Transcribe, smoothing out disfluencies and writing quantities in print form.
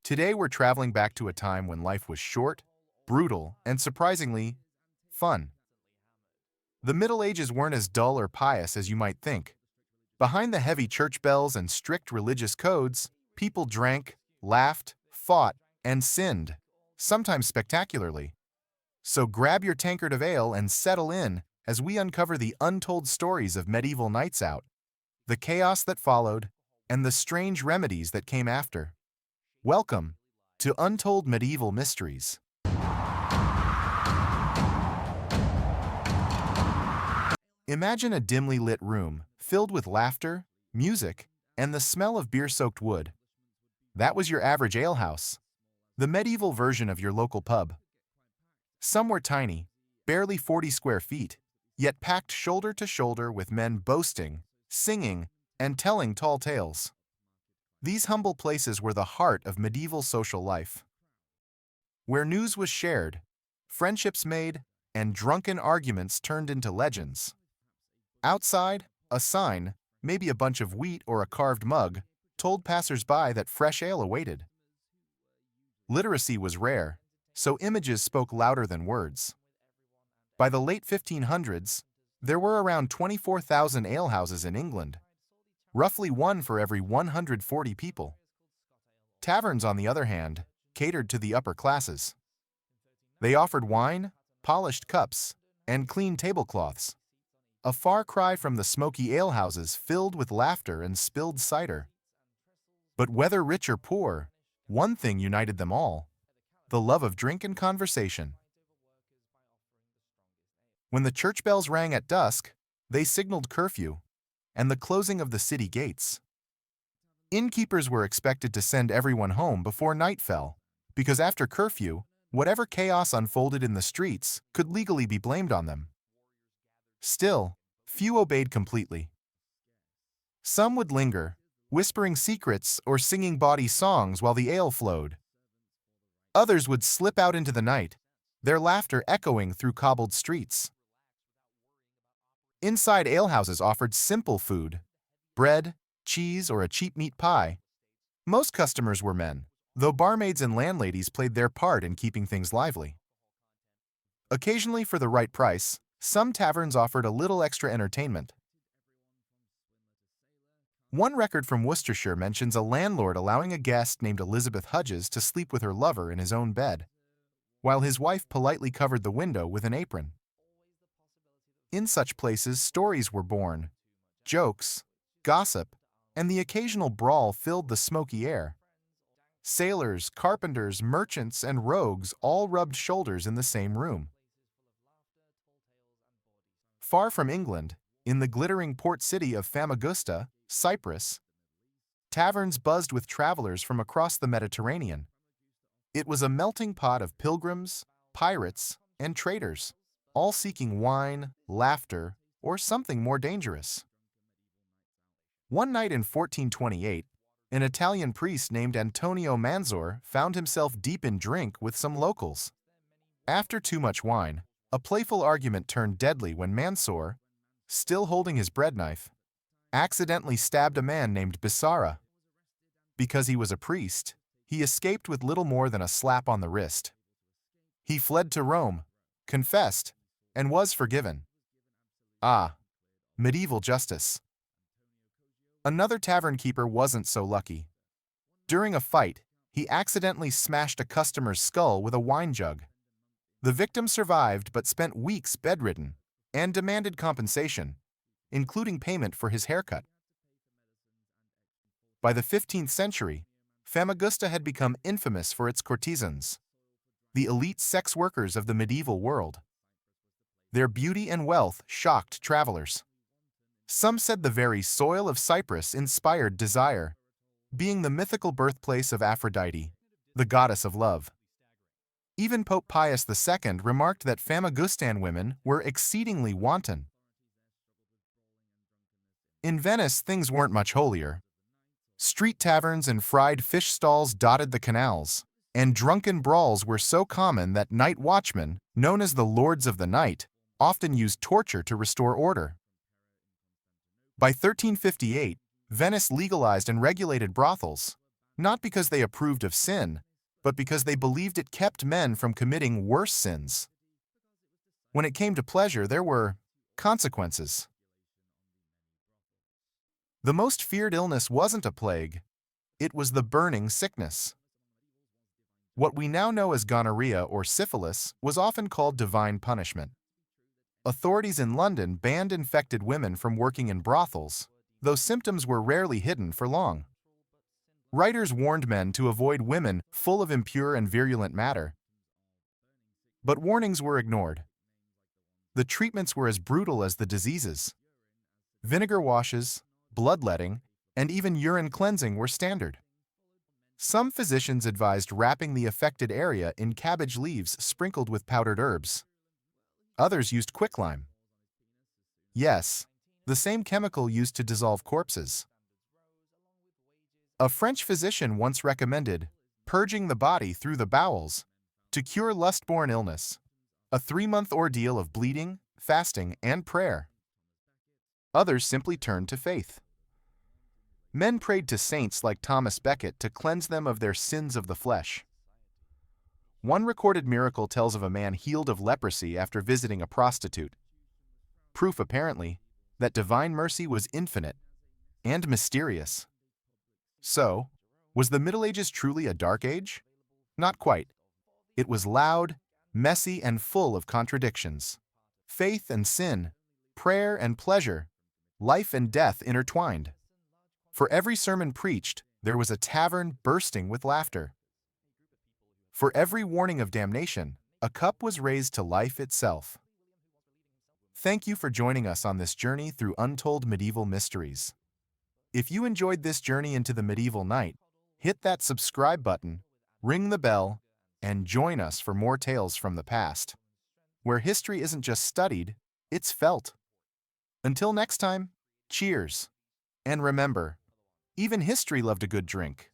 Today we're traveling back to a time when life was short, brutal, and surprisingly, fun. The Middle Ages weren't as dull or pious as you might think. Behind the heavy church bells and strict religious codes, people drank, laughed, fought, and sinned, sometimes spectacularly. So grab your tankard of ale and settle in as we uncover the untold stories of medieval nights out, the chaos that followed, and the strange remedies that came after. Welcome to Untold Medieval Mysteries. Imagine a dimly lit room filled with laughter, music, and the smell of beer-soaked wood. That was your average alehouse, the medieval version of your local pub. Some were tiny, barely 40 square feet, yet packed shoulder to shoulder with men boasting, singing, and telling tall tales. These humble places were the heart of medieval social life, where news was shared, friendships made, and drunken arguments turned into legends. Outside, a sign, maybe a bunch of wheat or a carved mug, told passers-by that fresh ale awaited. Literacy was rare, so images spoke louder than words. By the late 1500s, there were around 24,000 alehouses in England, roughly one for every 140 people. Taverns, on the other hand, catered to the upper classes. They offered wine, polished cups, and clean tablecloths, a far cry from the smoky alehouses filled with laughter and spilled cider. But whether rich or poor, one thing united them all: the love of drink and conversation. When the church bells rang at dusk, they signaled curfew and the closing of the city gates. Innkeepers were expected to send everyone home before night fell, because after curfew, whatever chaos unfolded in the streets could legally be blamed on them. Still, few obeyed completely. Some would linger, whispering secrets or singing bawdy songs while the ale flowed. Others would slip out into the night, their laughter echoing through cobbled streets. Inside alehouses offered simple food: bread, cheese, or a cheap meat pie. Most customers were men, though barmaids and landladies played their part in keeping things lively. Occasionally, for the right price, some taverns offered a little extra entertainment. One record from Worcestershire mentions a landlord allowing a guest named Elizabeth Hudges to sleep with her lover in his own bed, while his wife politely covered the window with an apron. In such places, stories were born. Jokes, gossip, and the occasional brawl filled the smoky air. Sailors, carpenters, merchants, and rogues all rubbed shoulders in the same room. Far from England, in the glittering port city of Famagusta, Cyprus, taverns buzzed with travelers from across the Mediterranean. It was a melting pot of pilgrims, pirates, and traders, all seeking wine, laughter, or something more dangerous. One night in 1428, an Italian priest named Antonio Manzor found himself deep in drink with some locals. After too much wine, a playful argument turned deadly when Manzor, still holding his bread knife, accidentally stabbed a man named Bissara. Because he was a priest, he escaped with little more than a slap on the wrist. He fled to Rome, confessed, and was forgiven. Ah, medieval justice. Another tavern keeper wasn't so lucky. During a fight, he accidentally smashed a customer's skull with a wine jug. The victim survived but spent weeks bedridden and demanded compensation, including payment for his haircut. By the 15th century, Famagusta had become infamous for its courtesans, the elite sex workers of the medieval world. Their beauty and wealth shocked travelers. Some said the very soil of Cyprus inspired desire, being the mythical birthplace of Aphrodite, the goddess of love. Even Pope Pius II remarked that Famagustan women were exceedingly wanton. In Venice, things weren't much holier. Street taverns and fried fish stalls dotted the canals, and drunken brawls were so common that night watchmen, known as the Lords of the Night, often used torture to restore order. By 1358, Venice legalized and regulated brothels, not because they approved of sin, but because they believed it kept men from committing worse sins. When it came to pleasure, there were consequences. The most feared illness wasn't a plague, it was the burning sickness. What we now know as gonorrhea or syphilis was often called divine punishment. Authorities in London banned infected women from working in brothels, though symptoms were rarely hidden for long. Writers warned men to avoid women full of impure and virulent matter. But warnings were ignored. The treatments were as brutal as the diseases. Vinegar washes, bloodletting, and even urine cleansing were standard. Some physicians advised wrapping the affected area in cabbage leaves sprinkled with powdered herbs. Others used quicklime. Yes, the same chemical used to dissolve corpses. A French physician once recommended purging the body through the bowels to cure lust-borne illness, a 3-month ordeal of bleeding, fasting, and prayer. Others simply turned to faith. Men prayed to saints like Thomas Becket to cleanse them of their sins of the flesh. One recorded miracle tells of a man healed of leprosy after visiting a prostitute. Proof, apparently, that divine mercy was infinite and mysterious. So, was the Middle Ages truly a dark age? Not quite. It was loud, messy, and full of contradictions. Faith and sin, prayer and pleasure, life and death intertwined. For every sermon preached, there was a tavern bursting with laughter. For every warning of damnation, a cup was raised to life itself. Thank you for joining us on this journey through untold medieval mysteries. If you enjoyed this journey into the medieval night, hit that subscribe button, ring the bell, and join us for more tales from the past, where history isn't just studied, it's felt. Until next time, cheers. And remember, even history loved a good drink.